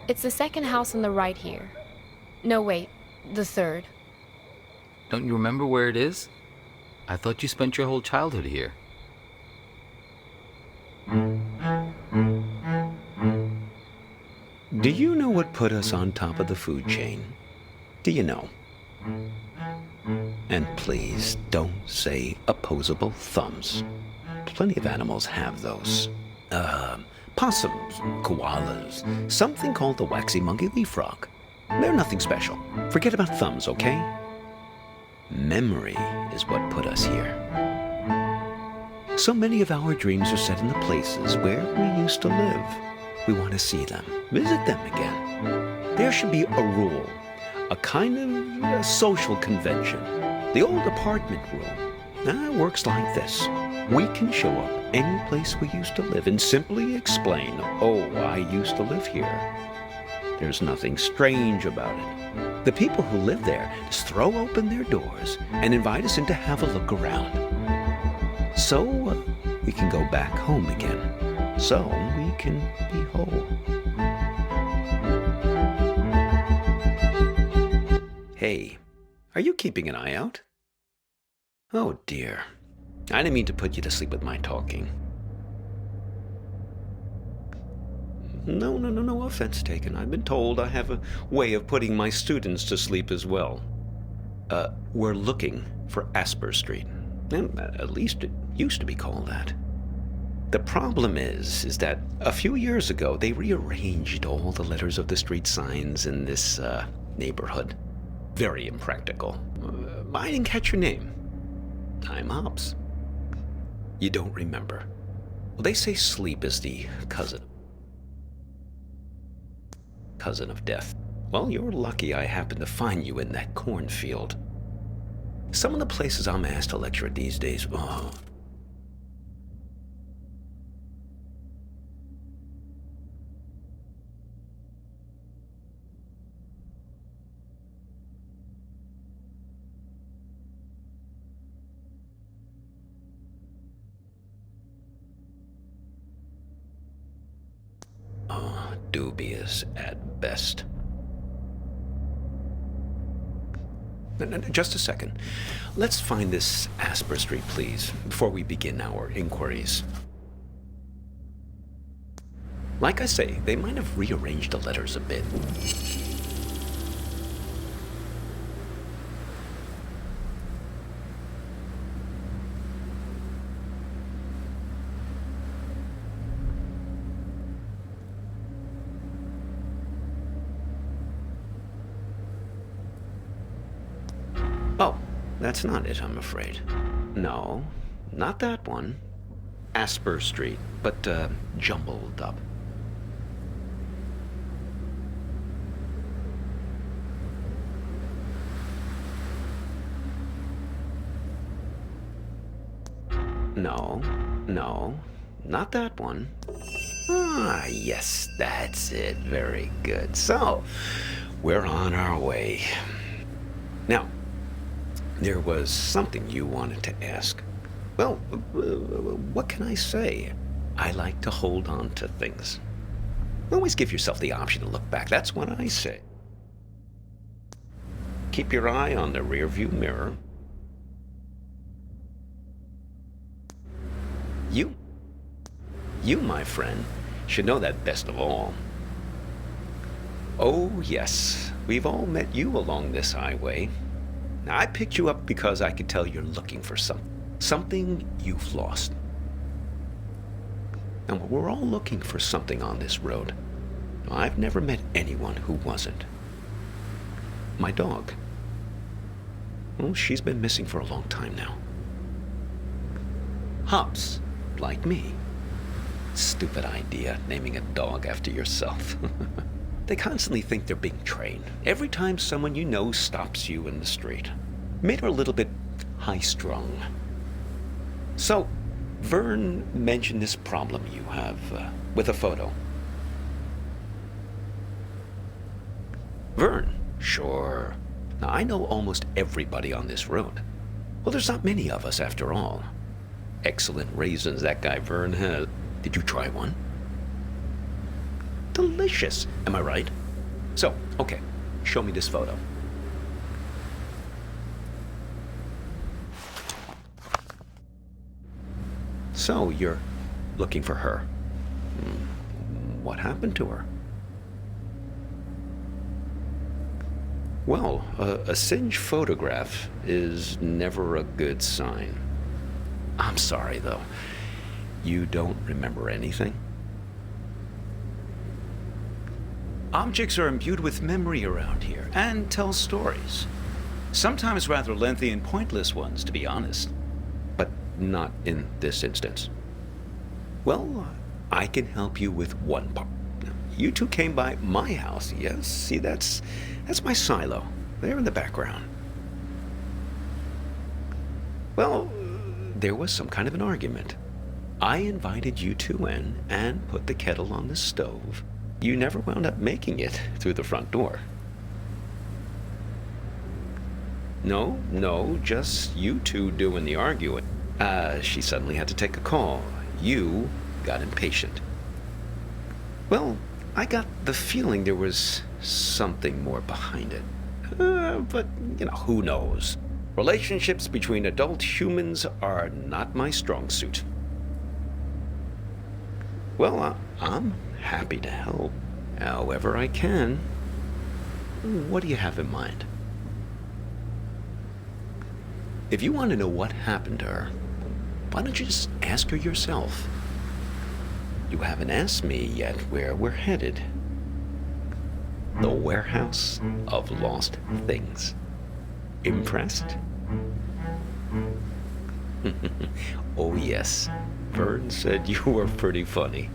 It's the second house on the right here. No, wait, the third. Don't you remember where it is? I thought you spent your whole childhood here. Do you know what put us on top of the food chain? Do you know? And please don't say opposable thumbs. Plenty of animals have those. Possums, koalas, something called the waxy monkey leaf frog. They're nothing special. Forget about thumbs, okay? Memory is what put us here. So many of our dreams are set in the places where we used to live. We want to see them, visit them again. There should be a rule, a kind of a social convention. The old apartment rule works like this. We can show up any place we used to live and simply explain, oh, I used to live here. There's nothing strange about it. The people who live there just throw open their doors and invite us in to have a look around. So we can go back home again. So we can be whole. Hey, are you keeping an eye out? Oh dear. I didn't mean to put you to sleep with my talking. No offense taken. I've been told I have a way of putting my students to sleep as well. We're looking for Asper Street. At least it used to be called that. The problem is that a few years ago they rearranged all the letters of the street signs in this neighborhood. Very impractical. I didn't catch your name. I'm Hobbs. You don't remember. Well, they say sleep is the cousin of death. Well, you're lucky I happened to find you in that cornfield. Some of the places I'm asked to lecture at these days, dubious at best. Just a second. Let's find this Asper Street, please, before we begin our inquiries. Like I say, they might have rearranged the letters a bit. Oh, that's not it, I'm afraid. No, not that one. Asper Street, but jumbled up. No, not that one. Ah, yes, that's it. Very good. So, we're on our way. Now, there was something you wanted to ask. Well, what can I say? I like to hold on to things. Always give yourself the option to look back. That's what I say. Keep your eye on the rearview mirror. You, my friend, should know that best of all. Oh, yes, we've all met you along this highway. Now, I picked you up because I could tell you're looking for something you've lost. And we're all looking for something on this road. I've never met anyone who wasn't. My dog. Well, she's been missing for a long time now. Hobbs, like me. Stupid idea, naming a dog after yourself. They constantly think they're being trained. Every time someone you know stops you in the street. Made her a little bit high-strung. So, Vern mentioned this problem you have with a photo. Vern? Sure. Now, I know almost everybody on this road. Well, there's not many of us after all. Excellent raisins that guy Vern has. Did you try one? delicious. Am I right? So, okay, show me this photo. So, you're looking for her. What happened to her? Well, a singed photograph is never a good sign. I'm sorry, though. You don't remember anything? Objects are imbued with memory around here and tell stories. Sometimes rather lengthy and pointless ones, to be honest. But not in this instance. Well, I can help you with one part. You two came by my house, yes? See, that's my silo, there in the background. Well, there was some kind of an argument. I invited you two in and put the kettle on the stove. You never wound up making it through the front door. No, just you two doing the arguing. She suddenly had to take a call. You got impatient. Well, I got the feeling there was something more behind it. But, who knows? Relationships between adult humans are not my strong suit. Well, I'm happy to help, however I can. What do you have in mind? If you want to know what happened to her, why don't you just ask her yourself? You haven't asked me yet where we're headed. The warehouse of lost things. Impressed? Oh yes, Vern said you were pretty funny.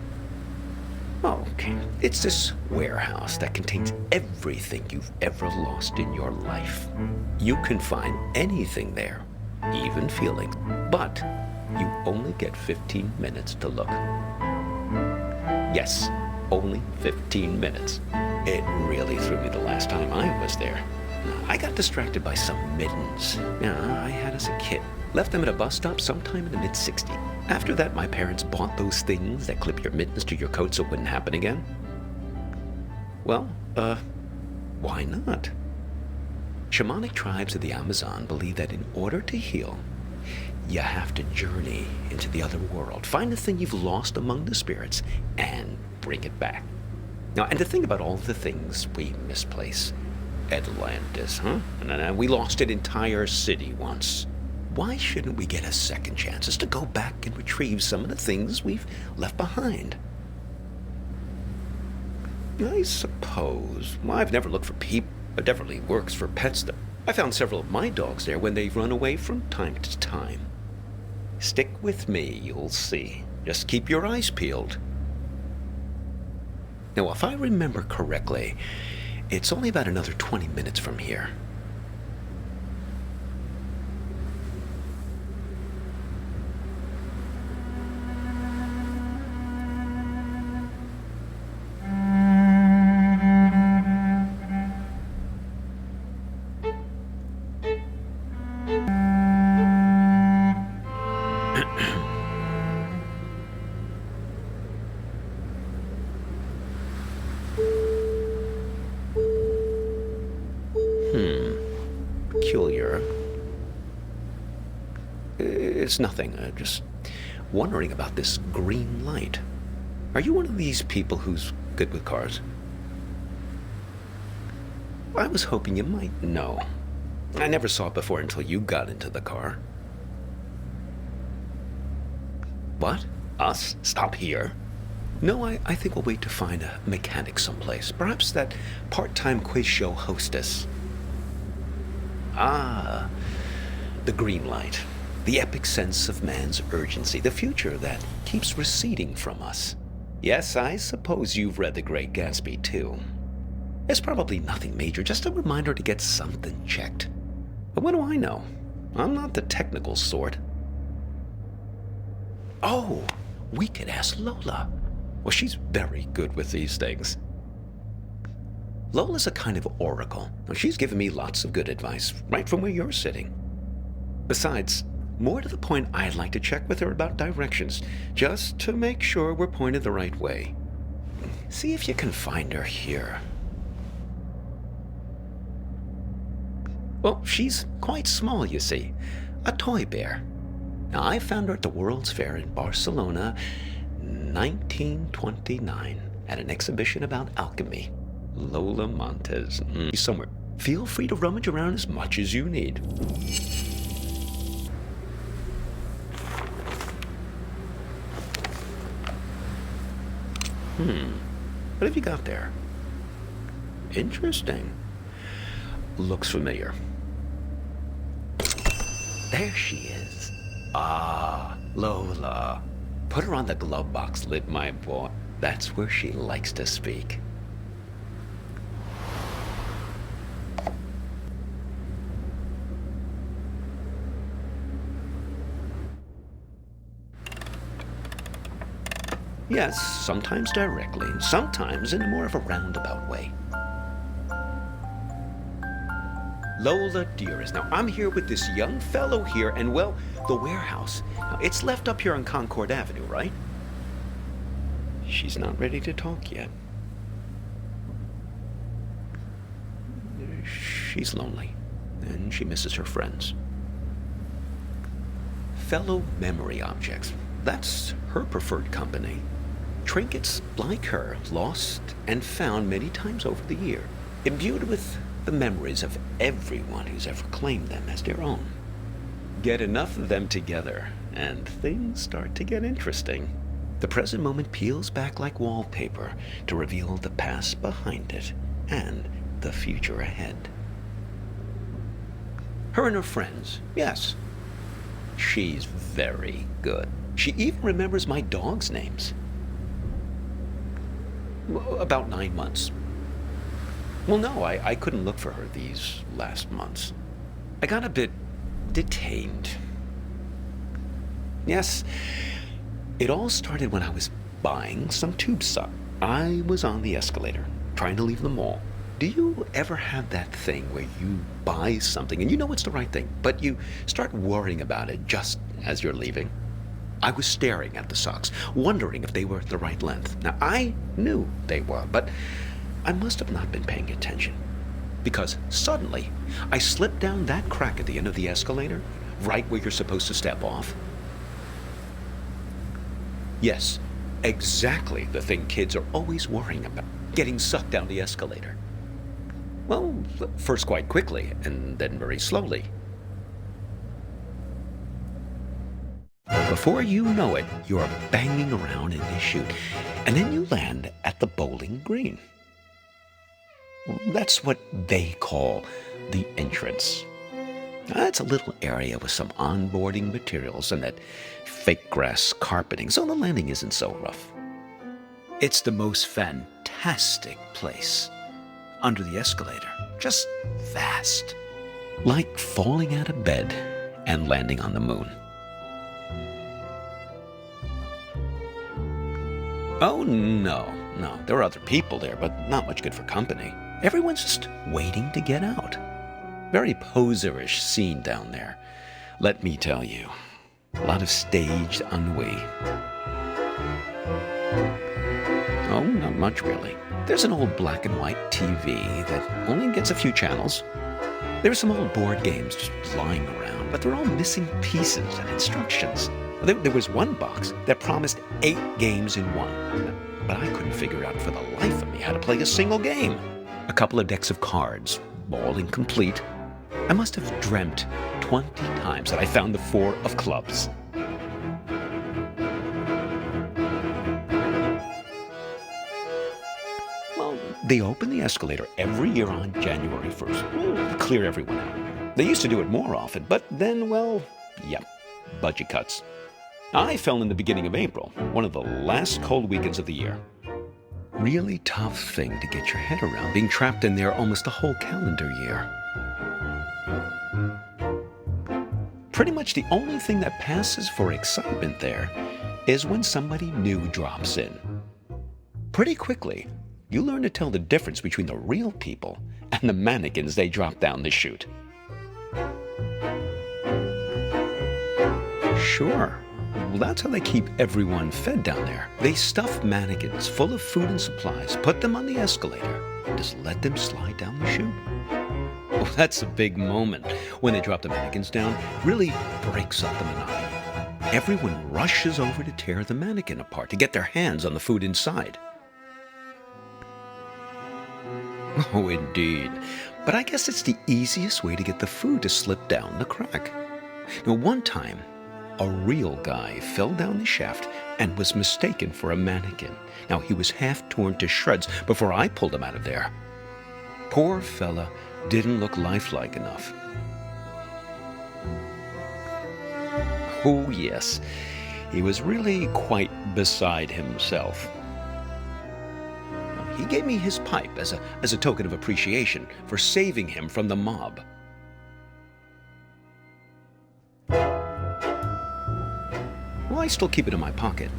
Okay, it's this warehouse that contains everything you've ever lost in your life. You can find anything there, even feelings, but you only get 15 minutes to look. Yes, only 15 minutes. It really threw me the last time I was there. I got distracted by some mittens I had as a kid. Left them at a bus stop sometime in the mid-'60s. After that, my parents bought those things that clip your mittens to your coat so it wouldn't happen again. Well, why not? Shamanic tribes of the Amazon believe that in order to heal, you have to journey into the other world, find the thing you've lost among the spirits, and bring it back. Now, and to think about all the things we misplace. Atlantis, huh? And we lost an entire city once. Why shouldn't we get a second chance just to go back and retrieve some of the things we've left behind? I suppose. Well, I've never looked for people, but definitely works for pets, though. I found several of my dogs there when they've run away from time to time. Stick with me, you'll see. Just keep your eyes peeled. Now, if I remember correctly, it's only about another 20 minutes from here. Peculiar. It's nothing. Just wondering about this green light. Are you one of these people who's good with cars? I was hoping you might know. I never saw it before until you got into the car. What? Us? Stop here? No, I think we'll wait to find a mechanic someplace. Perhaps that part-time quiz show hostess. Ah, the green light. The epic sense of man's urgency. The future that keeps receding from us. Yes, I suppose you've read The Great Gatsby, too. It's probably nothing major, just a reminder to get something checked. But what do I know? I'm not the technical sort. Oh, we could ask Lola. Well, she's very good with these things. Lola's a kind of oracle. She's given me lots of good advice, right from where you're sitting. Besides, more to the point, I'd like to check with her about directions, just to make sure we're pointed the right way. See if you can find her here. Well, she's quite small, you see. A toy bear. Now, I found her at the World's Fair in Barcelona, 1929, at an exhibition about alchemy. Lola Montez. Somewhere. Feel free to rummage around as much as you need. What have you got there? Interesting. Looks familiar. There she is. Ah, Lola. Put her on the glove box lid, my boy. That's where she likes to speak. Yes, sometimes directly, sometimes in more of a roundabout way. Lola dearest, now I'm here with this young fellow here, and well, the warehouse. Now, it's left up here on Concord Avenue, right? She's not ready to talk yet. She's lonely, and she misses her friends. Fellow memory objects, that's her preferred company. Trinkets like her, lost and found many times over the year, imbued with the memories of everyone who's ever claimed them as their own. Get enough of them together, and things start to get interesting. The present moment peels back like wallpaper to reveal the past behind it and the future ahead. Her and her friends, yes. She's very good. She even remembers my dog's names. About 9 months. Well, no, I couldn't look for her these last months. I got a bit detained. Yes, it all started when I was buying some tube stock. I was on the escalator, trying to leave the mall. Do you ever have that thing where you buy something and you know it's the right thing, but you start worrying about it just as you're leaving? I was staring at the socks, wondering if they were the right length. Now, I knew they were, but I must have not been paying attention. Because suddenly, I slipped down that crack at the end of the escalator, right where you're supposed to step off. Yes, exactly the thing kids are always worrying about, getting sucked down the escalator. Well, first quite quickly, and then very slowly. Before you know it, you're banging around in this chute, and then you land at the bowling green. That's what they call the entrance. It's a little area with some onboarding materials and that fake grass carpeting, so the landing isn't so rough. It's the most fantastic place. Under the escalator, just vast. Like falling out of bed and landing on the moon. Oh, no. There are other people there, but not much good for company. Everyone's just waiting to get out. Very poserish scene down there, let me tell you. A lot of staged ennui. Oh, not much really. There's an old black and white TV that only gets a few channels. There's some old board games just lying around, but they're all missing pieces and instructions. There was one box that promised 8 games in one, but I couldn't figure out for the life of me how to play a single game. A couple of decks of cards, all incomplete. I must have dreamt 20 times that I found the 4 of clubs. Well, they open the escalator every year on January 1st. to clear everyone out. They used to do it more often, but then, well, yep, budget cuts. I fell in the beginning of April, one of the last cold weekends of the year. Really tough thing to get your head around, being trapped in there almost a whole calendar year. Pretty much the only thing that passes for excitement there is when somebody new drops in. Pretty quickly, you learn to tell the difference between the real people and the mannequins they drop down the chute. Sure, Well, that's how they keep everyone fed down there. They stuff mannequins full of food and supplies, put them on the escalator, and just let them slide down the chute. Well, that's a big moment when they drop the mannequins down. Really breaks up the monotony. Everyone rushes over to tear the mannequin apart to get their hands on the food inside. Oh, indeed. But I guess it's the easiest way to get the food to slip down the crack. Now, one time, a real guy fell down the shaft and was mistaken for a mannequin. Now, he was half torn to shreds before I pulled him out of there. Poor fella didn't look lifelike enough. Oh, yes, he was really quite beside himself. He gave me his pipe as a token of appreciation for saving him from the mob. Well, I still keep it in my pocket.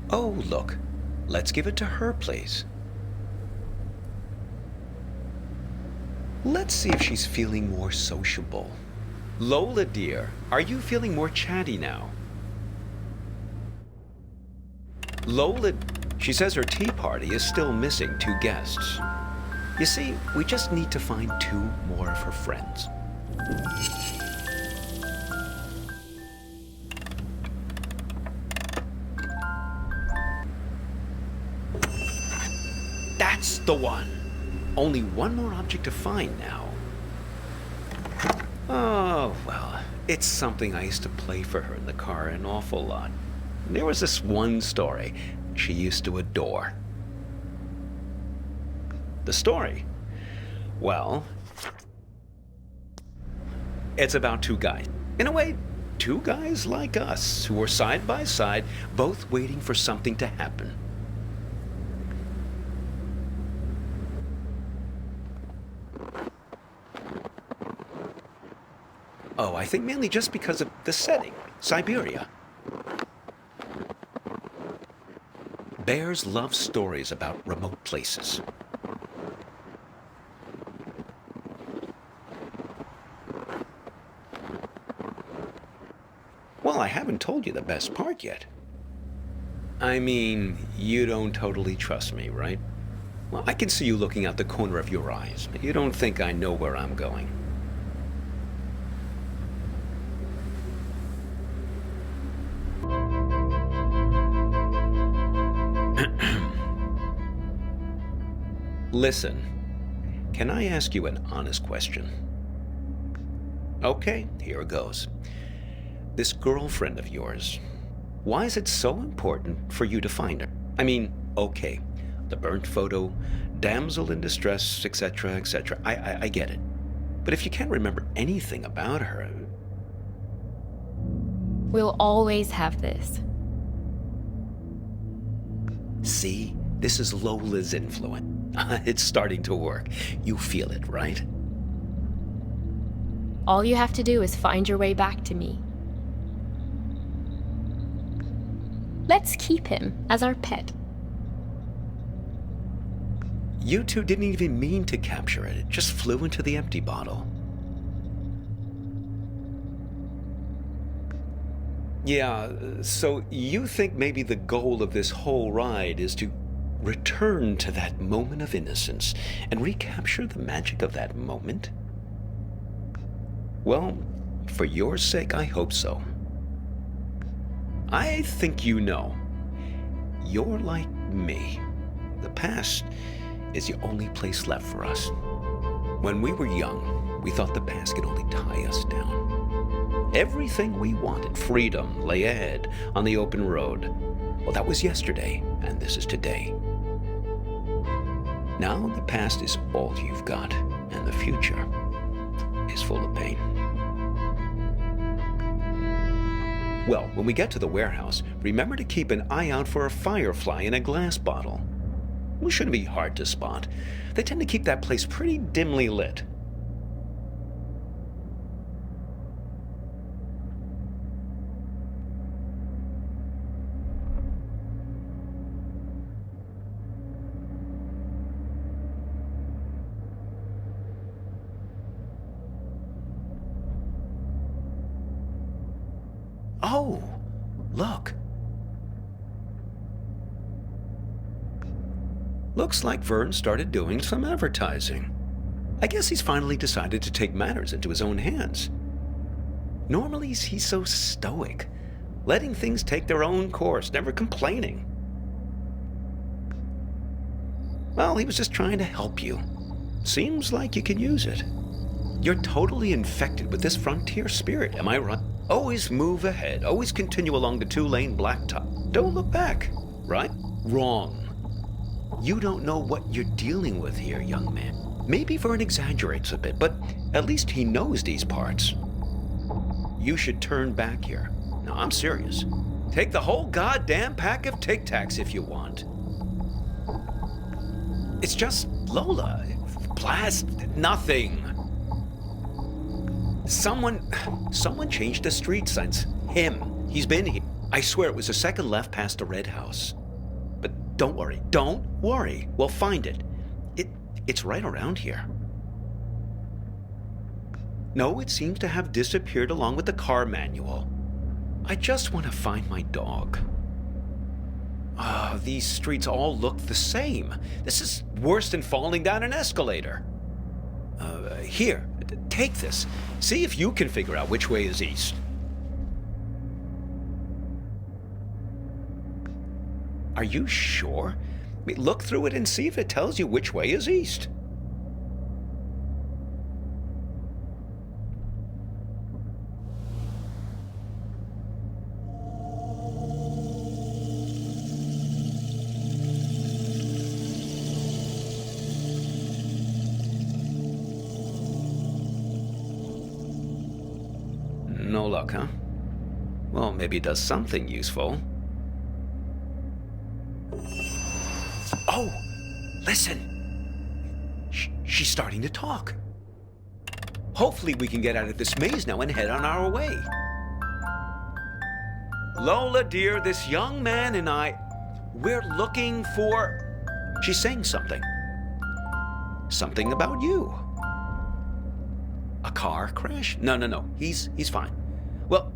Oh, look. Let's give it to her, please. Let's see if she's feeling more sociable. Lola, dear, are you feeling more chatty now? Lola, she says her tea party is still missing 2 guests. You see, we just need to find 2 more of her friends. That's the one. Only 1 more object to find now. Oh, well, it's something I used to play for her in the car an awful lot. There was this one story she used to adore. The story? Well, it's about 2 guys. In a way, 2 guys like us who were side by side, both waiting for something to happen. Oh, I think mainly just because of the setting, Siberia. Bears love stories about remote places. Well, I haven't told you the best part yet. I mean, you don't totally trust me, right? Well, I can see you looking out the corner of your eyes. You don't think I know where I'm going. Listen, can I ask you an honest question? Okay, here it goes. This girlfriend of yours, why is it so important for you to find her? I mean, okay, the burnt photo, damsel in distress, etc., etc. I get it. But if you can't remember anything about her... We'll always have this. See, this is Lola's influence. It's starting to work. You feel it, right? All you have to do is find your way back to me. Let's keep him as our pet. You 2 didn't even mean to capture it. It just flew into the empty bottle. Yeah, so you think maybe the goal of this whole ride is to return to that moment of innocence and recapture the magic of that moment? Well, for your sake, I hope so. I think you know. You're like me. The past is the only place left for us. When we were young, we thought the past could only tie us down. Everything we wanted, freedom, lay ahead on the open road. Well, that was yesterday, and this is today. Now the past is all you've got, and the future is full of pain. Well, when we get to the warehouse, remember to keep an eye out for a firefly in a glass bottle. It shouldn't be hard to spot. They tend to keep that place pretty dimly lit. Oh, look. Looks like Vern started doing some advertising. I guess he's finally decided to take matters into his own hands. Normally, he's so stoic, letting things take their own course, never complaining. Well, he was just trying to help you. Seems like you can use it. You're totally infected with this frontier spirit, am I right? Always move ahead, always continue along the two-lane blacktop. Don't look back, right? Wrong. You don't know what you're dealing with here, young man. Maybe Vern exaggerates a bit, but at least he knows these parts. You should turn back here. No, I'm serious. Take the whole goddamn pack of Tic Tacs if you want. It's just Lola. Blast nothing. Someone changed the street signs. Him. He's been here. I swear it was the second left past the red house. But don't worry. Don't worry. We'll find it. It's right around here. No, it seems to have disappeared along with the car manual. I just want to find my dog. These streets all look the same. This is worse than falling down an escalator. Here, take this. See if you can figure out which way is east. Are you sure? I mean, look through it and see if it tells you which way is east. No luck, huh? Well, maybe it does something useful. Oh, listen. She's starting to talk. Hopefully we can get out of this maze now and head on our way. Lola, dear, this young man and we're looking for... She's saying something. Something about you. A car crash? No. He's fine. Well,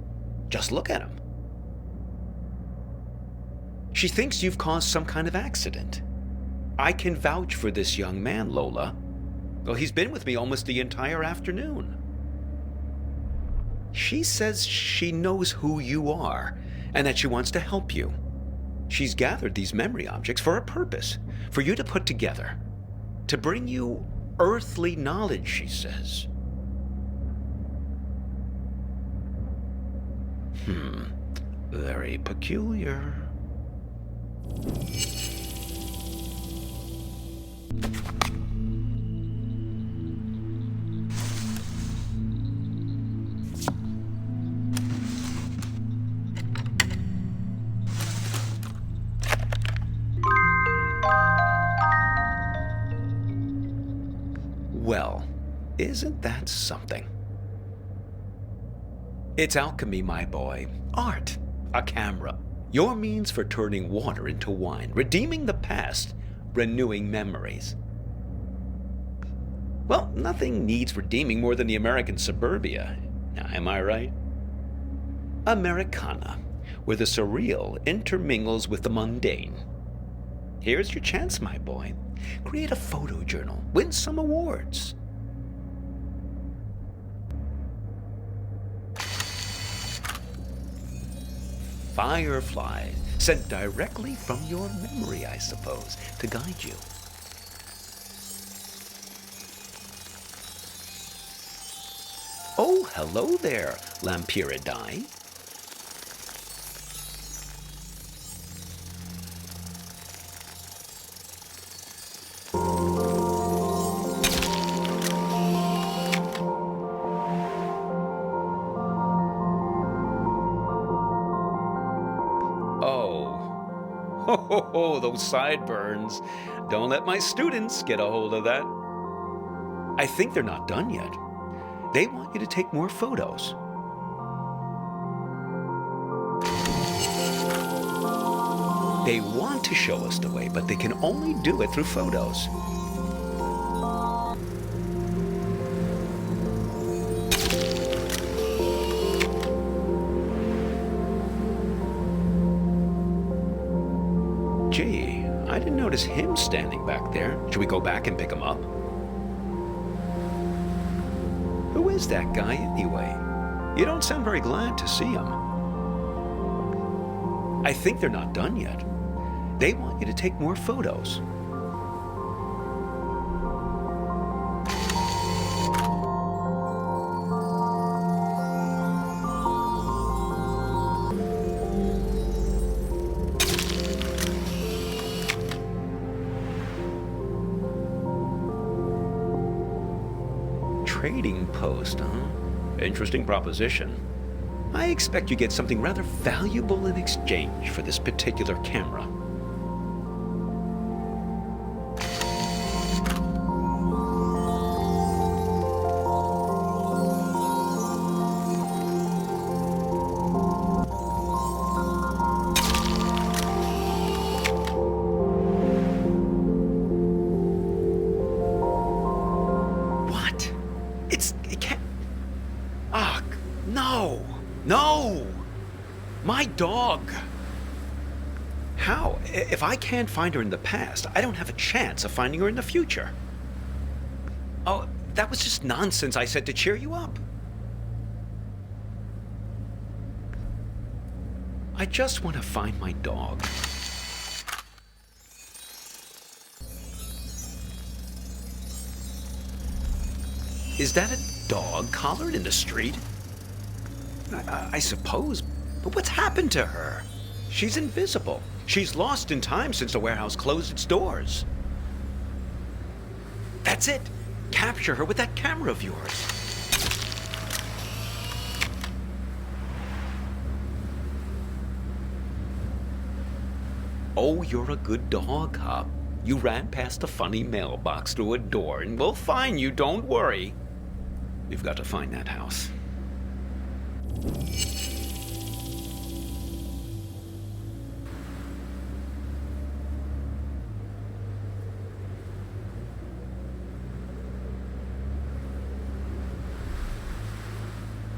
just look at him. She thinks you've caused some kind of accident. I can vouch for this young man, Lola. Well, he's been with me almost the entire afternoon. She says she knows who you are and that she wants to help you. She's gathered these memory objects for a purpose, for you to put together, to bring you earthly knowledge, she says. Very peculiar. Well, isn't that something? It's alchemy, my boy. Art. A camera. Your means for turning water into wine, redeeming the past, renewing memories. Well, nothing needs redeeming more than the American suburbia. Now, am I right? Americana, where the surreal intermingles with the mundane. Here's your chance, my boy. Create a photo journal. Win some awards. Fireflies, sent directly from your memory, I suppose, to guide you. Oh, hello there, Lampyridae. Oh, those sideburns. Don't let my students get a hold of that. I think they're not done yet. They want you to take more photos. They want to show us the way, but they can only do it through photos. notice him standing back there. Should we go back and pick him up? Who is that guy anyway? You don't sound very glad to see him. I think they're not done yet. They want you to take more photos. Trading post, huh? Interesting proposition. I expect you get something rather valuable in exchange for this particular camera. No! My dog! How? If I can't find her in the past, I don't have a chance of finding her in the future. Oh, that was just nonsense I said to cheer you up. I just want to find my dog. Is that a dog collared in the street? I suppose, but what's happened to her? She's invisible. She's lost in time since the warehouse closed its doors. That's it. Capture her with that camera of yours. Oh, you're a good dog, Hop. You ran past a funny mailbox through a door, and we'll find you, don't worry. We've got to find that house.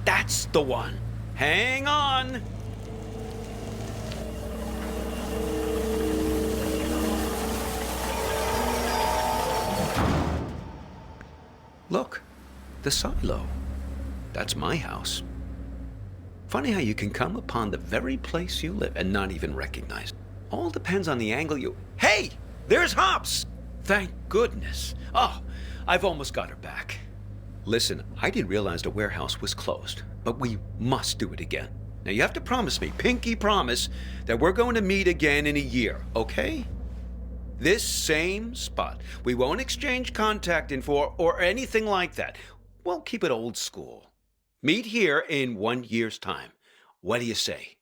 That's the one. Hang on. Look, the silo. That's my house. Funny how you can come upon the very place you live and not even recognize it. All depends on the angle you... Hey! There's Hops! Thank goodness. Oh, I've almost got her back. Listen, I didn't realize the warehouse was closed, but we must do it again. Now you have to promise me, pinky promise, that we're going to meet again in a year, okay? This same spot. We won't exchange contact info or anything like that. We'll keep it old school. Meet here in 1 year's time. What do you say?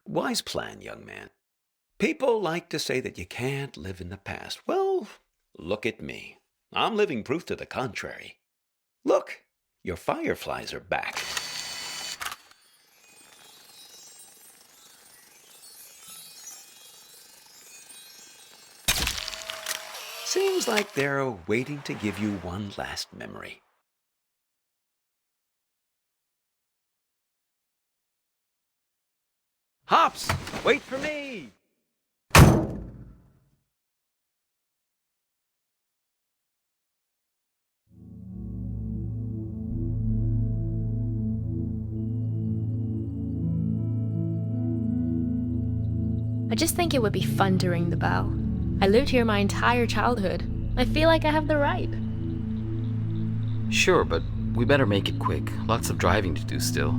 Wise plan, young man. People like to say that you can't live in the past. Well, look at me. I'm living proof to the contrary. Look, your fireflies are back. Seems like they're waiting to give you one last memory. Hops, wait for me! I just think it would be fun to ring the bell. I lived here my entire childhood. I feel like I have the right. Sure, but we better make it quick. Lots of driving to do still.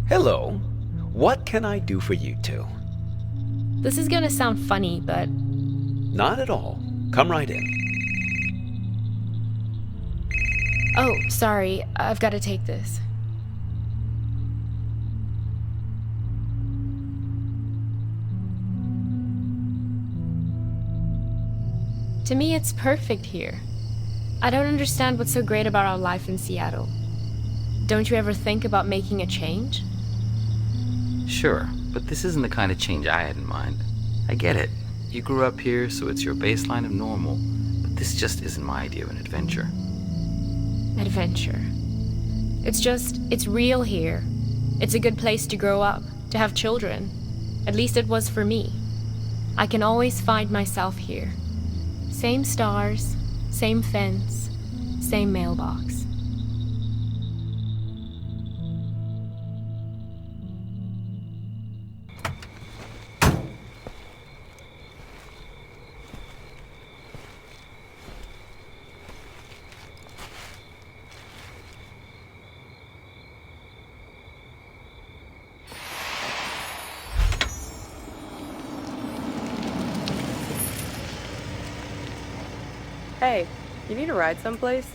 Hello. What can I do for you two? This is gonna sound funny, but... Not at all. Come right in. Oh, sorry. I've got to take this. To me, it's perfect here. I don't understand what's so great about our life in Seattle. Don't you ever think about making a change? Sure, but this isn't the kind of change I had in mind. I get it. You grew up here, so it's your baseline of normal. But this just isn't my idea of an adventure. Adventure. It's real here. It's a good place to grow up. to have children. At least it was for me. I can always find myself here. Same stars, same fence, same mailbox. Hey, you need a ride someplace?